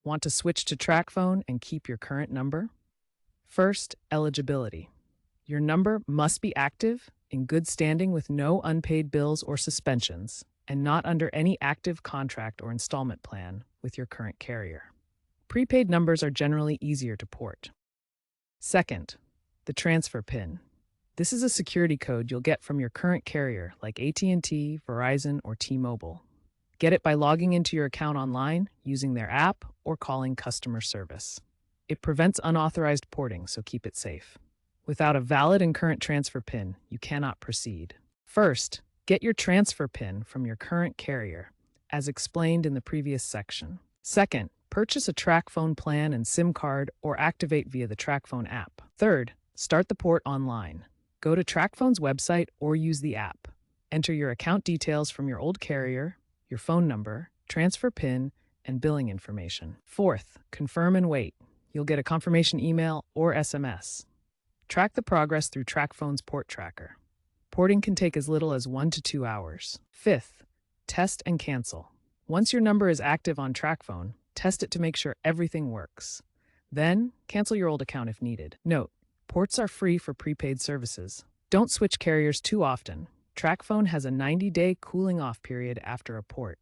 Want to switch to Tracfone and keep your current number? First, eligibility. Your number must be active, in good standing with no unpaid bills or suspensions, and not under any active contract or installment plan with your current carrier. Prepaid numbers are generally easier to port. Second, the transfer PIN. This is a security code you'll get from your current carrier like AT&T, Verizon, or T-Mobile. Get it by logging into your account online, using their app, or calling customer service. It prevents unauthorized porting, so keep it safe. Without a valid and current transfer PIN, you cannot proceed. First, get your transfer PIN from your current carrier, as explained in the previous section. Second, purchase a Tracfone plan and SIM card or activate via the Tracfone app. Third, start the port online. Go to Tracfone's website or use the app. Enter your account details from your old carrier, your phone number, transfer PIN, and billing information. Fourth, confirm and wait. You'll get a confirmation email or SMS. Track the progress through Tracfone's port tracker. Porting can take as little as 1 to 2 hours. Fifth, test and cancel. Once your number is active on Tracfone, test it to make sure everything works. Then, cancel your old account if needed. Note, ports are free for prepaid services. Don't switch carriers too often. Tracfone has a 90-day cooling-off period after a port.